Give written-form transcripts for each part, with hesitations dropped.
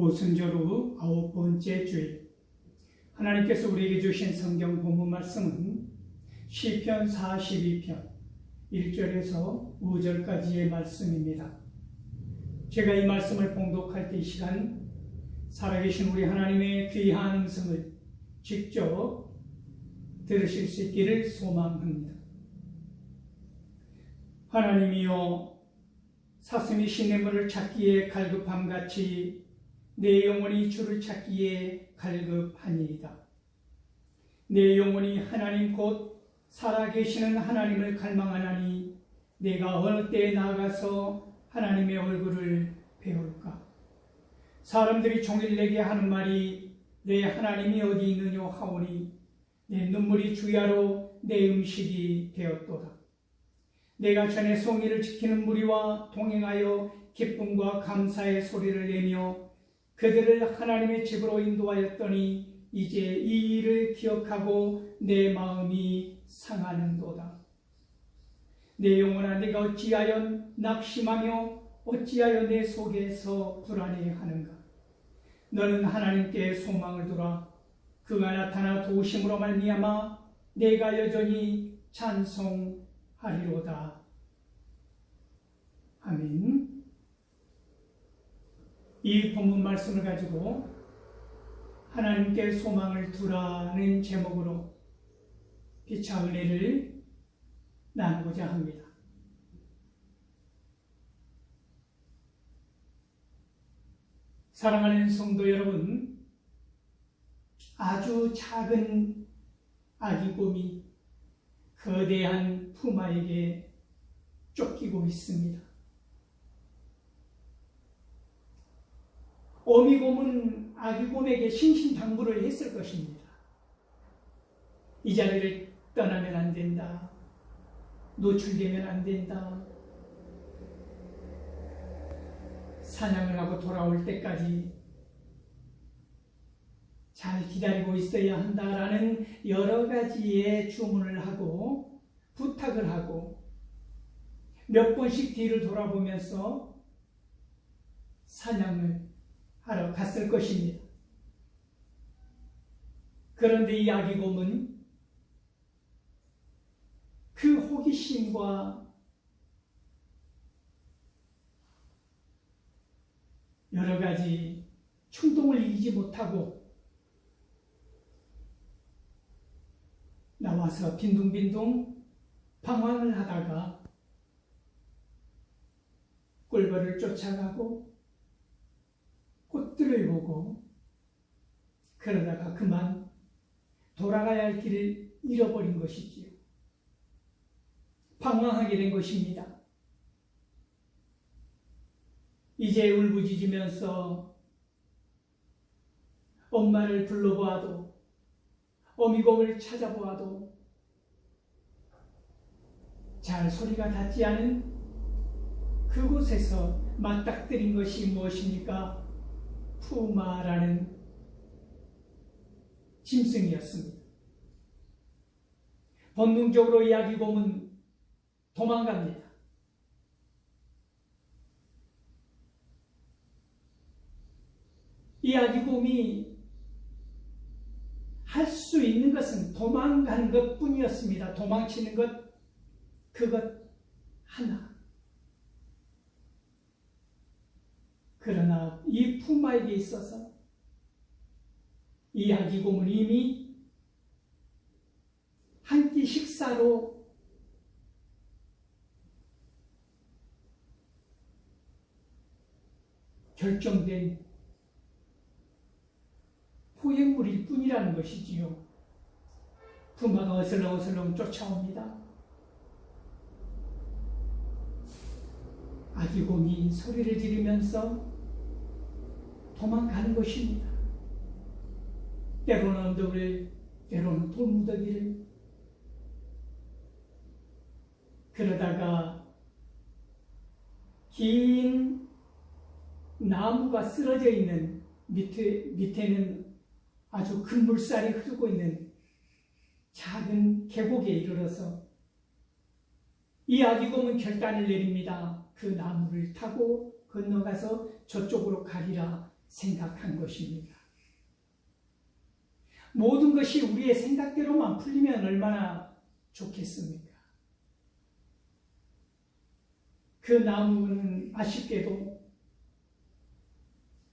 오순절 후 9번째 주일, 하나님께서 우리에게 주신 성경 본문 말씀은 시편 42편 1절에서 5절까지의 말씀입니다. 제가 이 말씀을 봉독할 때 이 시간 살아계신 우리 하나님의 귀한 음성을 직접 들으실 수 있기를 소망합니다. 하나님이여, 사슴이 시냇물을 찾기에 갈급함같이 내 영혼이 주를 찾기에 갈급하니이다. 내 영혼이 하나님 곧 살아계시는 하나님을 갈망하나니 내가 어느 때에 나아가서 하나님의 얼굴을 배울까? 사람들이 종일 내게 하는 말이 내 하나님이 어디 있느냐 하오니 내 눈물이 주야로 내 음식이 되었도다. 내가 전에 송이를 지키는 무리와 동행하여 기쁨과 감사의 소리를 내며 그들을 하나님의 집으로 인도하였더니 이제 이 일을 기억하고 내 마음이 상하는도다. 내 영혼아, 내가 어찌하여 낙심하며 어찌하여 내 속에서 불안해하는가? 너는 하나님께 소망을 두라. 그가 나타나 도우심으로 말미암아 내가 여전히 찬송하리로다. 아멘. 이 본문 말씀을 가지고 하나님께 소망을 두라는 제목으로 피차 은혜를 나누고자 합니다. 사랑하는 성도 여러분, 아주 작은 아기곰이 거대한 푸마에게 쫓기고 있습니다. 어미곰은 아기곰에게 신신당부를 했을 것입니다. 이 자리를 떠나면 안 된다. 노출되면 안 된다. 사냥을 하고 돌아올 때까지 잘 기다리고 있어야 한다라는 여러 가지의 주문을 하고 부탁을 하고 몇 번씩 뒤를 돌아보면서 사냥을 하러 갔을 것입니다. 그런데 이 아기곰은 그 호기심과 여러 가지 충동을 이기지 못하고 나와서 빈둥빈둥 방황을 하다가 꿀벌을 쫓아가고 꽃들을 보고 그러다가 그만 돌아가야 할 길을 잃어버린 것이지요. 방황하게 된 것입니다. 이제 울부짖으면서 엄마를 불러보아도 어미곰을 찾아보아도 잘 소리가 닿지 않은 그곳에서 맞닥뜨린 것이 무엇입니까? 푸마라는 짐승이었습니다. 본능적으로 이 아기곰은 도망갑니다. 이 아기곰이 할 수 있는 것은 도망가는 것뿐이었습니다. 도망치는 것, 그것 하나. 그러나 이 푸마에게 있어서 이 아기곰은 이미 한 끼 식사로 결정된 포획물일 뿐이라는 것이지요. 푸마가 어슬렁어슬렁 쫓아옵니다. 아기곰이 소리를 지르면서 도망가는 것입니다. 때로는 언덕을, 때로는 돌무더기를. 그러다가 긴 나무가 쓰러져 있는 밑에는 아주 큰 물살이 흐르고 있는 작은 계곡에 이르러서 이 아기곰은 결단을 내립니다. 그 나무를 타고 건너가서 저쪽으로 가리라 생각한 것입니다. 모든 것이 우리의 생각대로만 풀리면 얼마나 좋겠습니까? 그 나무는 아쉽게도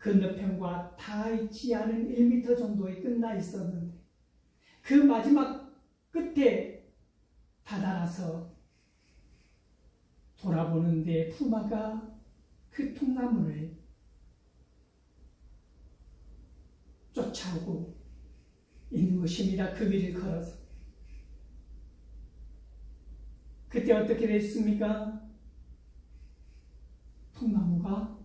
건너편과 다 있지 않은 1m 정도에 끝나 있었는데 그 마지막 끝에 다다라서 돌아보는데 푸마가 그 통나무를 쫓아오고 있는 것입니다. 그 길을 걸어서. 그때 어떻게 됐습니까? 통나무가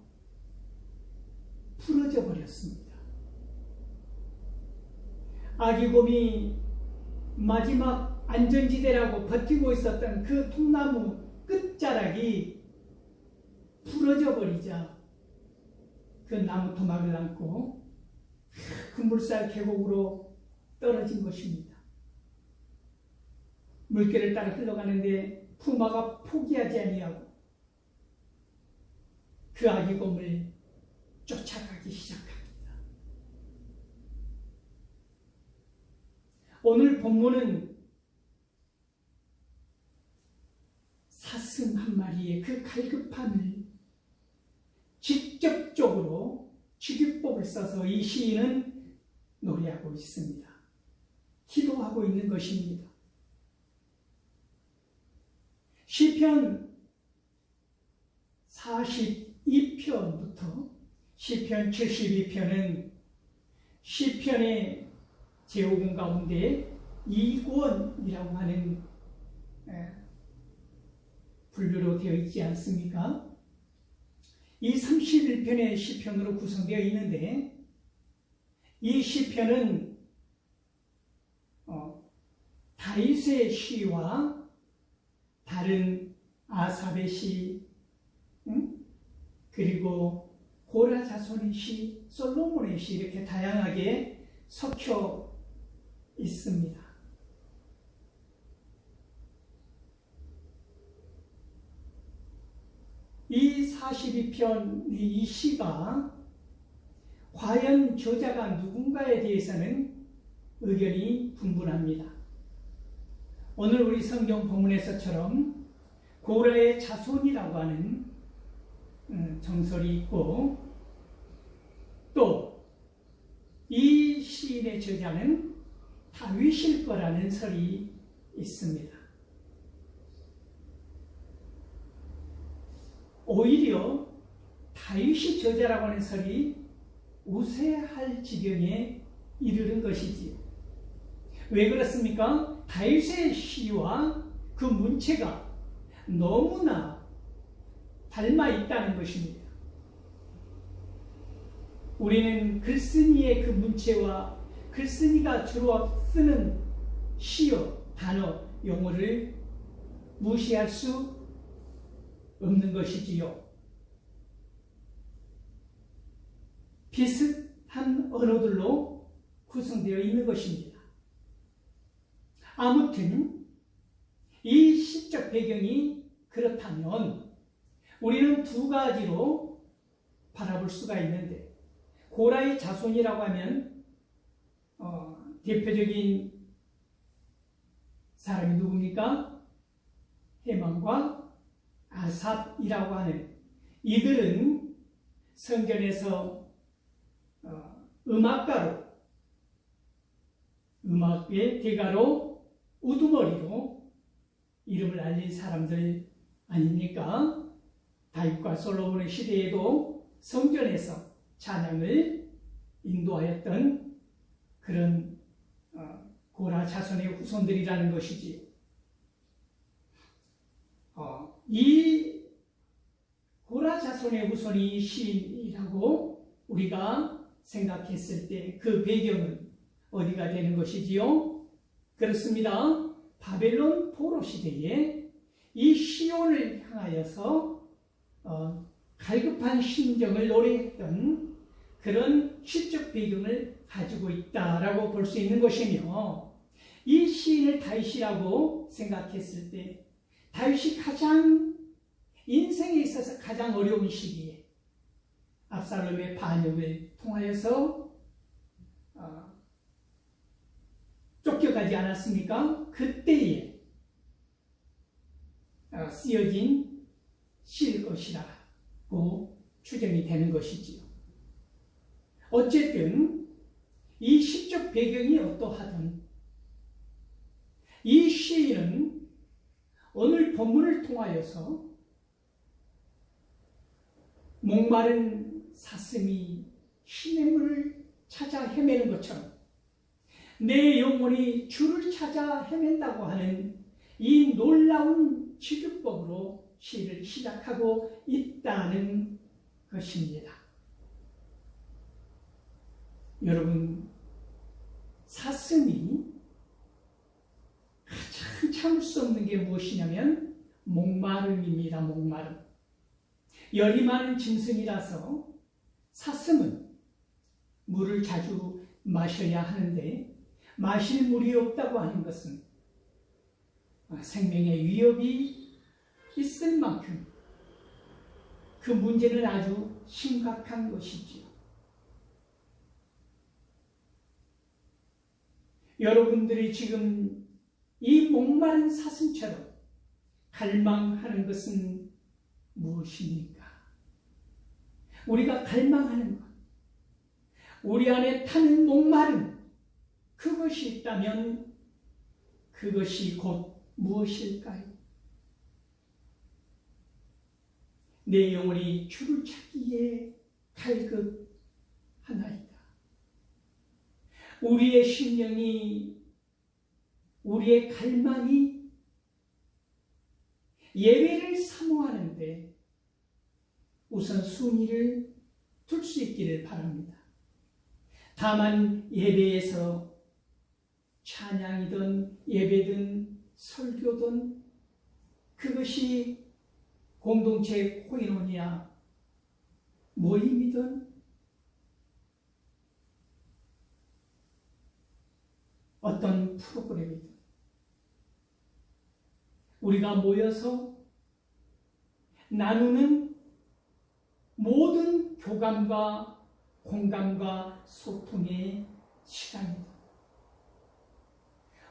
부러져 버렸습니다. 아기곰이 마지막 안전지대라고 버티고 있었던 그 통나무 끝자락이 부러져 버리자 그 나무 토막을 안고 그 물살 계곡으로 떨어진 것입니다. 물결을 따라 흘러가는데 푸마가 포기하지 아니하고 그 아기곰을 쫓아가기 시작합니다. 오늘 본문은 사슴 한 마리의 그 갈급함을 직접적으로 직유법을 써서 이 시인은 노래하고 있습니다. 기도하고 있는 것입니다. 시편 42편부터 시편 72편은 시편의 제오군 가운데 2권이라고 하는 분류로 되어 있지 않습니까? 이 31편의 시편으로 구성되어 있는데 이 시편은 다윗의 시와 다른 아삽의 시, 그리고 고라 자손의 시, 솔로몬의 시 이렇게 다양하게 섞여 있습니다. 이 42편의 이 시가 과연 저자가 누군가에 대해서는 의견이 분분합니다. 오늘 우리 성경 본문에서처럼 고라의 자손이라고 하는 정설이 있고 또 이 시인의 저자는 다윗일 거라는 설이 있습니다. 오히려 다윗이 저자라고 하는 설이 우세할 지경에 이르는 것이지요. 왜 그렇습니까? 다윗의 시와 그 문체가 너무나 닮아 있다는 것입니다. 우리는 글쓴이의 그 문체와 글쓴이가 주로 쓰는 시어, 단어, 용어를 무시할 수 없는 것이지요. 비슷한 언어들로 구성되어 있는 것입니다. 아무튼 이 시적 배경이 그렇다면 우리는 두 가지로 바라볼 수가 있는데 고라의 자손이라고 하면 대표적인 사람이 누굽니까? 헤만과 아삽이라고 하는 이들은 성전에서 음악가로, 음악의 대가로, 우두머리로 이름을 알린 사람들 아닙니까? 다윗과 솔로몬의 시대에도 성전에서 찬양을 인도하였던 그런 고라 자손의 후손들이라는 것이지. 이 고라 자손의 후손이 시인이라고 우리가 생각했을 때 그 배경은 어디가 되는 것이지요? 그렇습니다. 바벨론 포로 시대에 이 시온을 향하여서 갈급한 심정을 노래했던 그런 시적 배경을 가지고 있다라고 볼 수 있는 것이며 이 시인을 다윗이라고 생각했을 때 다윗이 가장 인생에 있어서 가장 어려운 시기에 압살롬의 반역을 통하여서 쫓겨가지 않았습니까? 그때에 쓰여진 시일 것이라고 추정이 되는 것이지요. 어쨌든 이 시적 배경이 어떠하든 이 시인은 오늘 본문을 통하여서 목마른 사슴이 시냇물을 찾아 헤매는 것처럼 내 영혼이 주를 찾아 헤맨다고 하는 이 놀라운 치유법으로 시를 시작하고 있다는 것입니다. 여러분, 사슴이 가장 참을 수 없는 게 무엇이냐면 목마름입니다. 목마름. 열이 많은 짐승이라서 사슴은 물을 자주 마셔야 하는데 마실 물이 없다고 하는 것은 생명의 위협이 있을 만큼 그 문제는 아주 심각한 것이지요. 여러분들이 지금 이 목마른 사슴처럼 갈망하는 것은 무엇입니까? 우리가 갈망하는 것, 우리 안에 타는 목마름, 그것이 있다면 그것이 곧 무엇일까요? 내 영혼이 주를 찾기에 갈급하나이다. 우리의 심령이, 우리의 갈망이 예배를 사모하는데 우선 순위를 둘 수 있기를 바랍니다. 다만 예배에서 찬양이든 예배든 설교든 그것이 공동체 코인원이야 모임이든 어떤 프로그램이든 우리가 모여서 나누는 모든 교감과 공감과 소통의 시간이다.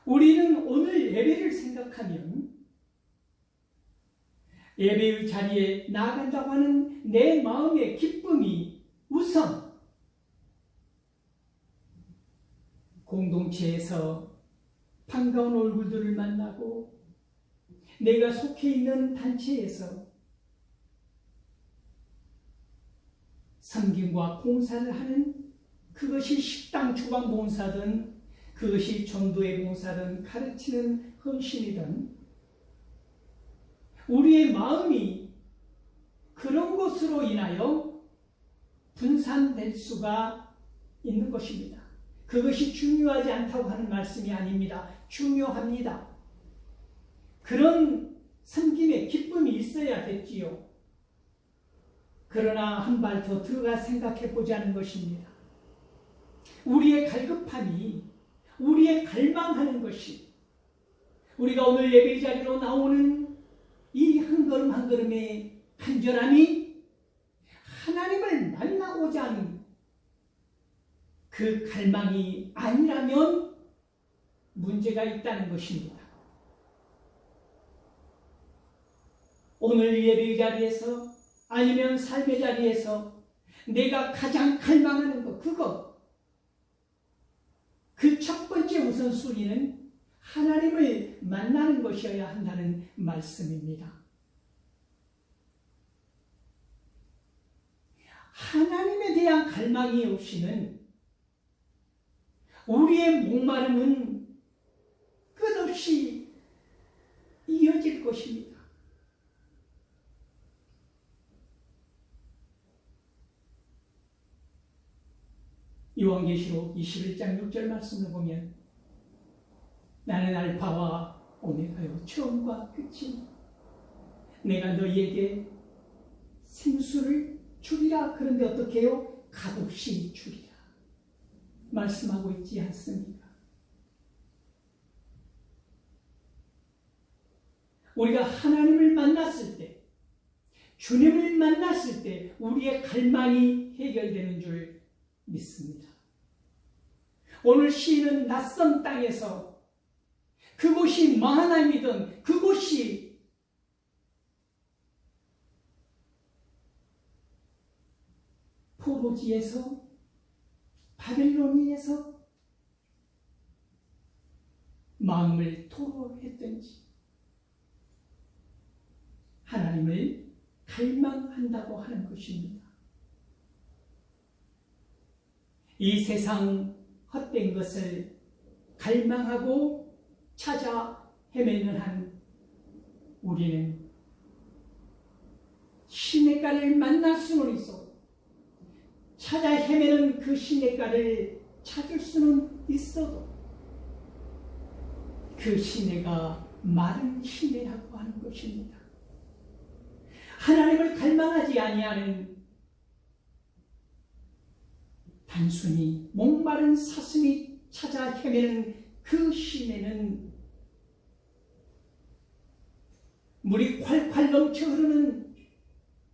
우리는 오늘 예배를 생각하면 예배의 자리에 나아간다고 하는 내 마음의 기쁨이 우선 공동체에서 반가운 얼굴들을 만나고 내가 속해 있는 단체에서 섬김과 봉사를 하는 그것이 식당 주방 봉사든 그것이 전도의 봉사든 가르치는 헌신이든 우리의 마음이 그런 것으로 인하여 분산될 수가 있는 것입니다. 그것이 중요하지 않다고 하는 말씀이 아닙니다. 중요합니다. 그런 섬김의 기쁨이 있어야겠지요. 그러나 한 발 더 들어가 생각해 보자는 것입니다. 우리의 갈급함이, 우리의 갈망하는 것이 우리가 오늘 예배 자리로 나오는 이 한 걸음 한 걸음의 간절함이 하나님을 만나고자 하는 그 갈망이 아니라면 문제가 있다는 것입니다. 오늘 예배 자리에서 아니면 삶의 자리에서 내가 가장 갈망하는 것, 그 첫 번째 우선순위는 하나님을 만나는 것이어야 한다는 말씀입니다. 하나님에 대한 갈망이 없이는 우리의 목마름은 끝없이 이어질 것입니다. 요한계시록 21장 6절 말씀을 보면 나는 알파와 오메가요 처음과 끝이 내가 너희에게 생수를 주리라. 그런데 어떻게 해요? 값없이 주리라 말씀하고 있지 않습니까? 우리가 하나님을 만났을 때 주님을 만났을 때 우리의 갈망이 해결되는 줄 믿습니다. 오늘 시인은 낯선 땅에서 그곳이 마하나임이든 그곳이 포로지에서 바벨론에서 마음을 토로했든지 하나님을 갈망한다고 하는 것입니다. 이 세상 헛된 것을 갈망하고 찾아 헤매는 한 우리는 시냇가를 만날 수는 있어도 찾아 헤매는 그 시냇가를 찾을 수는 있어도 그 시내가 마른 시내라고 하는 것입니다. 하나님을 갈망하지 아니하는 단순히 목마른 사슴이 찾아 헤매는 그 시내는 물이 콸콸 넘쳐 흐르는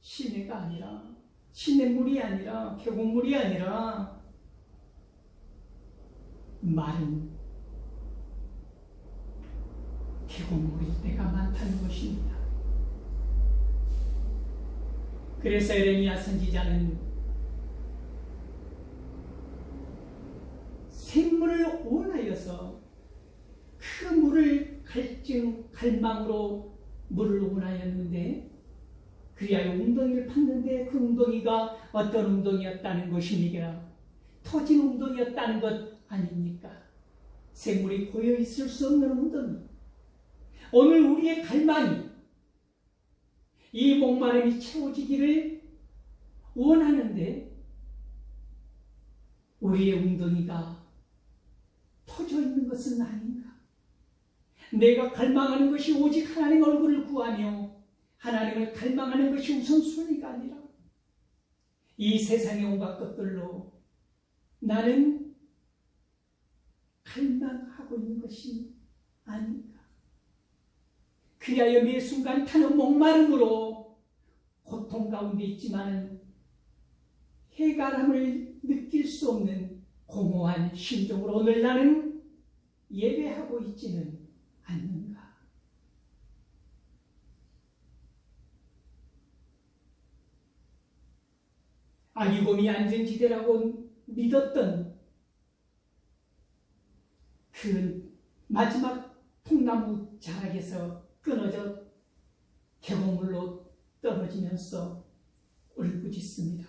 시내가 아니라, 시냇물이 아니라, 계곡물이 아니라 마른 계곡물일 때가 많다는 것입니다. 그래서 에레미야 선지자는 샘물을 원하여서 그 물을 갈망으로 물을 원하였는데 그리하여 웅덩이를 팠는데 그 웅덩이가 어떤 웅덩이였다는 것입니까? 터진 웅덩이였다는 것 아닙니까? 샘물이 고여 있을 수 없는 웅덩이. 오늘 우리의 갈망이 이 목마름이 채워지기를 원하는데 우리의 웅덩이가 터져 있는 것은 아닌가? 내가 갈망하는 것이 오직 하나님 얼굴을 구하며 하나님을 갈망하는 것이 우선순위가 아니라 이 세상의 온갖 것들로 나는 갈망하고 있는 것이 아닌가? 그리하여 매 순간 타는 목마름으로 고통 가운데 있지만 해갈함을 느낄 수 없는 공허한 심정으로 오늘 나는 예배하고 있지는 않는가? 아기곰이 안전지대라고 믿었던 그 마지막 통나무 자락에서 끊어져 계곡물로 떨어지면서 울부짖습니다.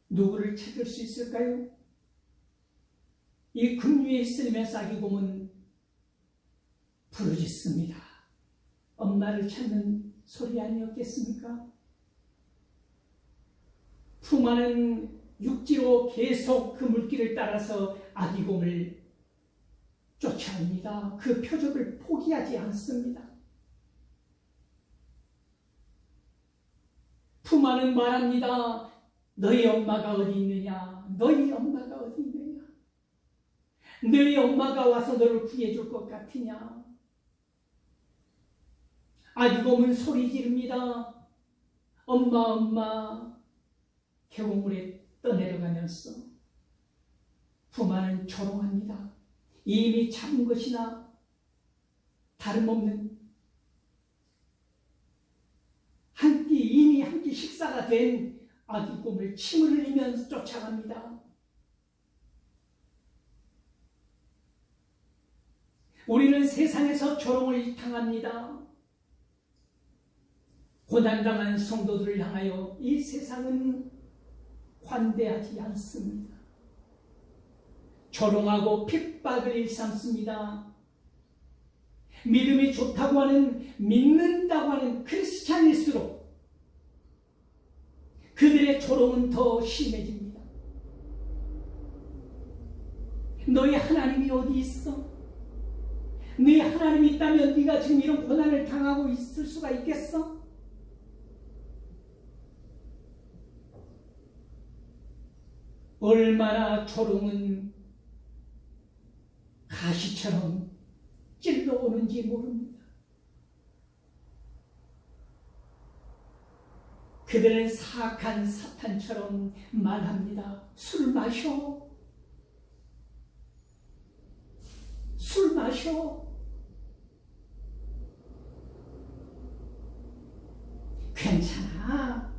누구를 찾을 수 있을까요? 이 금위에 있으면서 아기곰은 부르짖습니다. 엄마를 찾는 소리 아니었겠습니까? 품 안은 육지로 계속 그 물길을 따라서 아기곰을 쫓아옵니다. 그 표적을 포기하지 않습니다. 품 안은 말합니다. 너희 엄마가 어디 있느냐? 너희 엄마가 어디 있느냐? 너희 엄마가 와서 너를 구해줄 것 같으냐? 아기곰은 소리 지릅니다. 엄마, 엄마. 계곡물에 떠내려가면서 품 안은 조롱합니다. 이미 잡은 것이나 다름없는 이미 한 끼 식사가 된 아기곰을 침을 흘리면서 쫓아갑니다. 우리는 세상에서 조롱을 당합니다. 고난당한 성도들을 향하여 이 세상은 관대하지 않습니다. 조롱하고 핍박을 일삼습니다. 믿음이 좋다고 하는, 믿는다고 하는 크리스찬일수록 그들의 조롱은 더 심해집니다. 너희 하나님이 어디 있어? 너희 하나님이 있다면 네가 지금 이런 고난을 당하고 있을 수가 있겠어? 얼마나 조롱은 가시처럼 찔러오는지 모릅니다. 그들은 사악한 사탄처럼 말합니다. 술 마셔. 술 마셔. 괜찮아.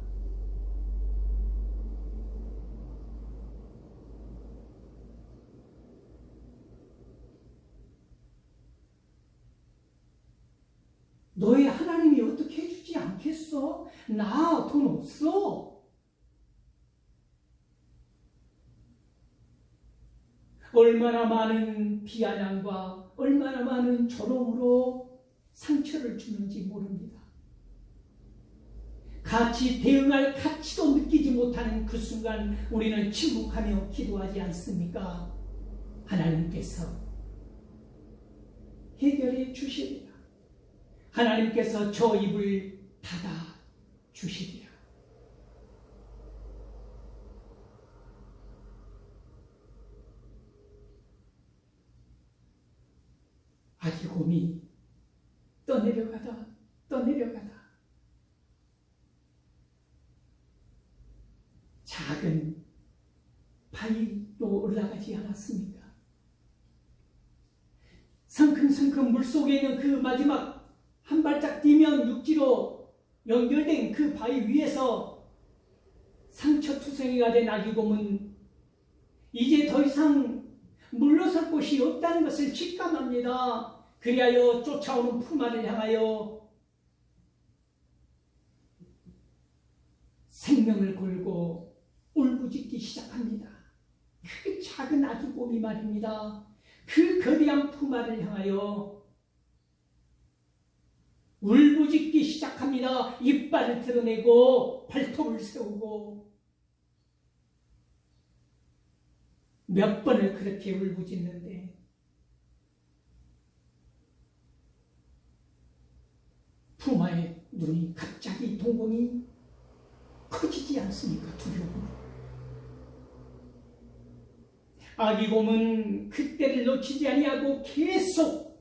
너의 하나님이 어떻게 해주지 않겠어? 나 돈 없어. 얼마나 많은 비아냥과 얼마나 많은 조롱으로 상처를 주는지 모릅니다. 같이 대응할 가치도 느끼지 못하는 그 순간 우리는 침묵하며 기도하지 않습니까? 하나님께서 해결해 주시리라. 하나님께서 저 입을 닫아 주시리라. 아기곰이 떠내려가다 작은 바위로 올라가지 않았습니까? 성큼성큼 물속에 있는 그 마지막 한 발짝 뛰면 육지로 연결된 그 바위 위에서 상처투성이가 된 아기곰은 이제 더 이상 물러설 곳이 없다는 것을 직감합니다. 그리하여 쫓아오는 푸마를 향하여 생명을 걸고 울부짖기 시작합니다. 그 작은 아기곰이 말입니다. 그 거대한 푸마를 향하여 울부짖기 시작합니다. 이빨을 드러내고 발톱을 세우고 몇 번을 그렇게 울부짖는데 푸마의 눈이 갑자기 동공이 커지지 않습니까? 두려움으로. 아기곰은 그때를 놓치지 아니하고 계속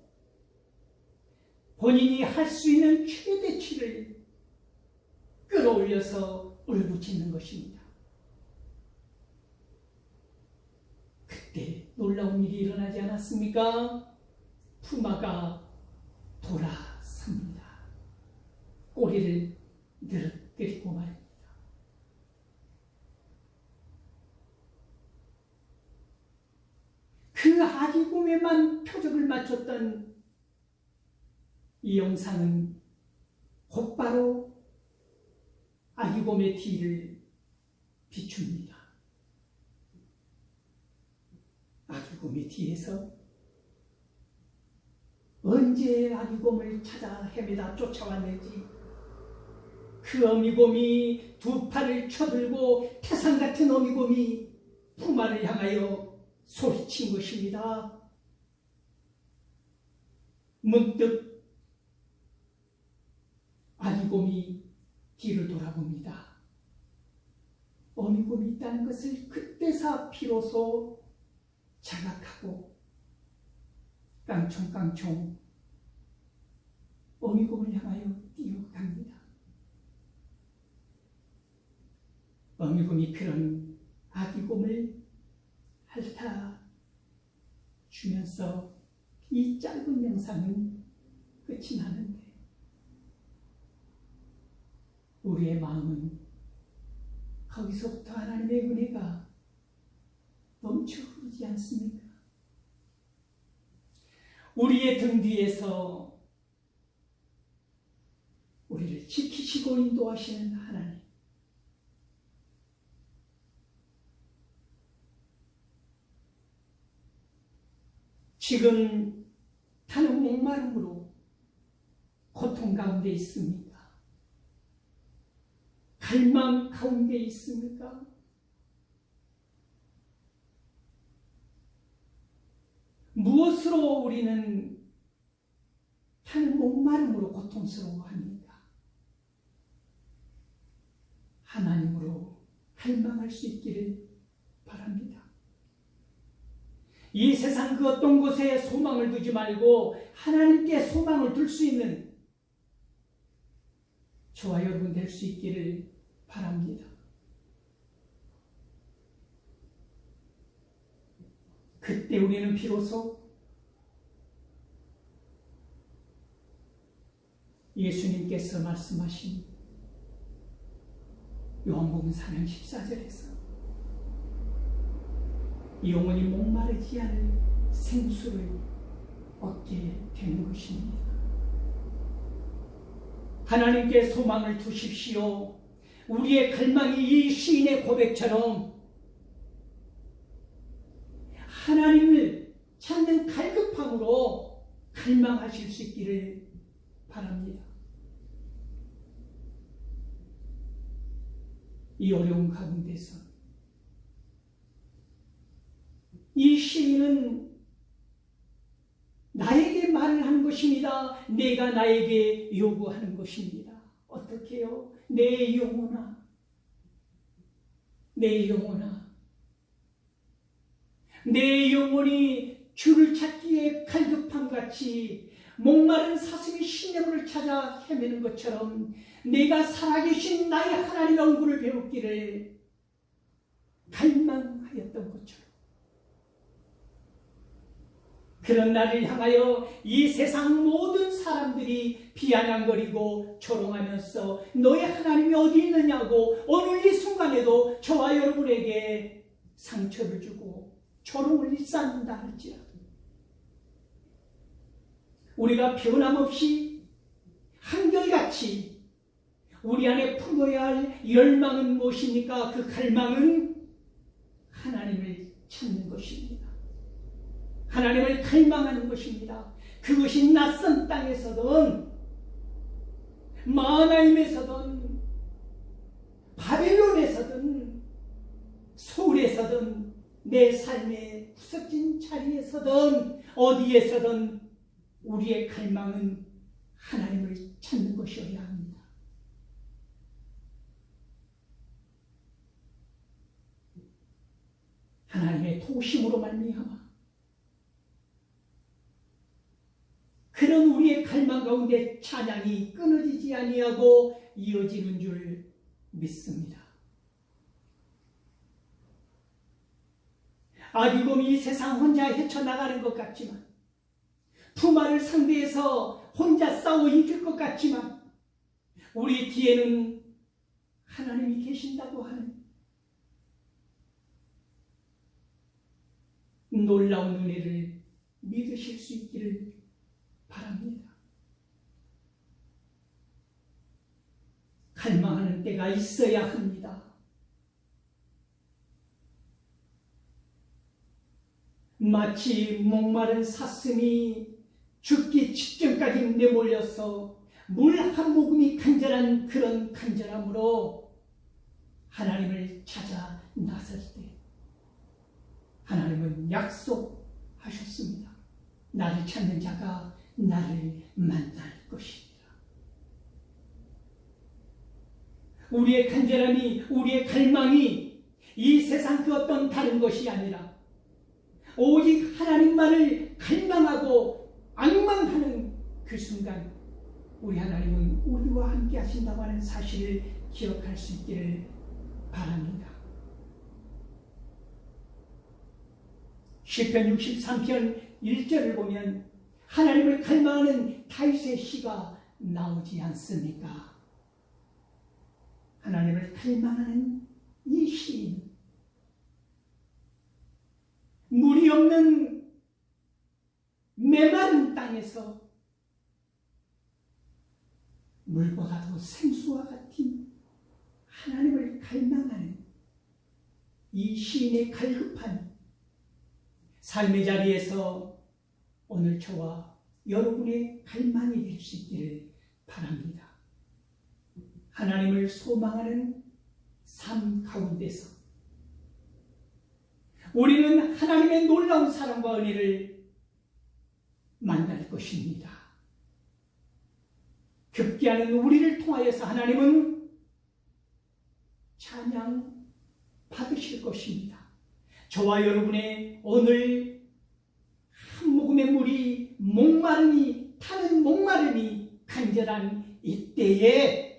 본인이 할 수 있는 최대치를 끌어올려서 울부짖는 것입니다. 그때 놀라운 일이 일어나지 않았습니까? 푸마가 돌아섭니다. 꼬리를 늘어뜨리고 말입니다. 그 아기곰에만 표적을 맞췄던 이 영상은 곧바로 아기곰의 뒤를 비춥니다. 아기곰의 뒤에서 언제 아기곰을 찾아 헤매다 쫓아왔는지 그 어미곰이 두 팔을 쳐들고 태산 같은 어미곰이 푸마를 향하여 소리친 것입니다. 문득 아기곰이 뒤를 돌아봅니다. 어미곰이 있다는 것을 그때서 비로소 자각하고 깡총깡총 어미곰을 향하여 뛰어갑니다. 어미곰이 그런 아기곰을 핥아주면서 이 짧은 영상은 끝이 나는데 우리의 마음은 거기서부터 하나님의 은혜가 넘쳐 흐르지 않습니까? 우리의 등 뒤에서 우리를 지키시고 인도하시는 하나님, 지금 타는 목마름으로 고통 가운데 있습니까? 갈망 가운데 있습니까? 무엇으로 우리는 타는 목마름으로 고통스러워합니까? 하나님으로 갈망할 수 있기를 바랍니다. 이 세상 그 어떤 곳에 소망을 두지 말고 하나님께 소망을 둘 수 있는 저와 여러분 될 수 있기를 바랍니다. 그때 우리는 비로소 예수님께서 말씀하신 요한복음 4장 14절에서 영원히 목마르지 않을 생수를 얻게 되는 것입니다. 하나님께 소망을 두십시오. 우리의 갈망이 이 시인의 고백처럼 하나님을 찾는 갈급함으로 갈망하실 수 있기를 바랍니다. 이 어려운 가운데서 이 시인은 나에게 말을 하는 것입니다. 내가 나에게 요구하는 것입니다. 어떻게 해요? 내 영혼아, 내 영혼아, 내 영혼이 주를 찾기에 갈급함같이 목마른 사슴이 시냇물을 찾아 헤매는 것처럼 내가 살아계신 나의 하나님의 얼굴을 배웠기를 갈망하였던 것처럼 그런 날을 향하여 이 세상 모든 사람들이 비아냥거리고 조롱하면서 너의 하나님이 어디 있느냐고 오늘 이 순간에도 저와 여러분에게 상처를 주고 조롱을 일삼는다 할지라도 우리가 변함없이 한결같이 우리 안에 품어야 할 열망은 무엇입니까? 그 갈망은 하나님을 찾는 것입니다. 하나님을 갈망하는 것입니다. 그것이 낯선 땅에서든 마하나임에서든 바벨론에서든 서울에서든 내 삶의 구석진 자리에서든 어디에서든 우리의 갈망은 하나님을 찾는 것이어야 합니다. 하나님의 도심으로 말미암아 그런 우리의 갈망 가운데 찬양이 끊어지지 아니하고 이어지는 줄 믿습니다. 아기곰 이 세상 혼자 헤쳐나가는 것 같지만 푸마를 상대해서 혼자 싸워 이길 것 같지만 우리 뒤에는 하나님이 계신다고 하는 놀라운 은혜를 믿으실 수 있기를 바랍니다. 갈망하는 때가 있어야 합니다. 마치 목마른 사슴이 죽기 직전까지 내몰려서 물 한 모금이 간절한 그런 간절함으로 하나님을 찾아 나설 때 하나님은 약속하셨습니다. 나를 찾는 자가 나를 만날 것입니다. 우리의 간절함이, 우리의 갈망이 이 세상 그 어떤 다른 것이 아니라 오직 하나님만을 갈망하고 앙망하는 그 순간 우리 하나님은 우리와 함께 하신다고 하는 사실을 기억할 수 있기를 바랍니다. 시편 63편 1절을 보면 하나님을 갈망하는 다윗의 시가 나오지 않습니까? 하나님을 갈망하는 이 시인, 물이 없는 메마른 땅에서 물보다 더 생수와 같은 하나님을 갈망하는 이 시인의 갈급한 삶의 자리에서 오늘 저와 여러분의 갈망이 될 수 있기를 바랍니다. 하나님을 소망하는 삶 가운데서 우리는 하나님의 놀라운 사랑과 은혜를 만날 것입니다. 급기야는 우리를 통하여서 하나님은 찬양 받으실 것입니다. 저와 여러분의 오늘 한 모금의 물이 목마름이 타는 목마름이 간절한 이때에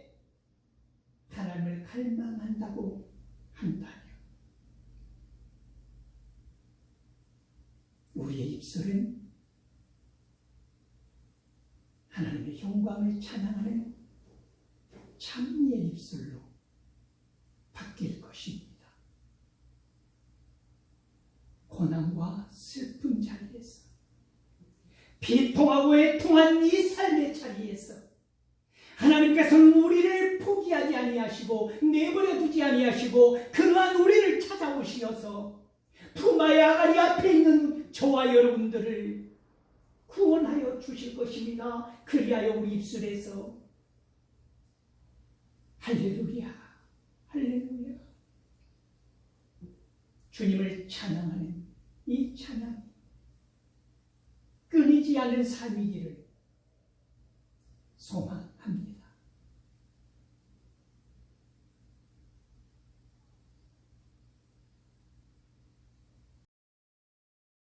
하나님을 갈망 갈망한다고 한다면 우리의 입술은 하나님의 영광을 찬양하는 찬미의 입술로 바뀔 것입니다. 고난과 슬픔 자리에서, 비통하고 애통한 이 삶의 자리에서 하나님께서는 우리를 포기하지 아니하시고 내버려 두지 아니하시고 그러한 우리를 찾아오시어서 푸마의 아가리 앞에 있는 저와 여러분들을 구원하여 주실 것입니다. 그리하여 우리 입술에서 할렐루야, 할렐루야, 주님을 찬양하는 이 찬양, 끊이지 않는 삶이기를 소망합니다.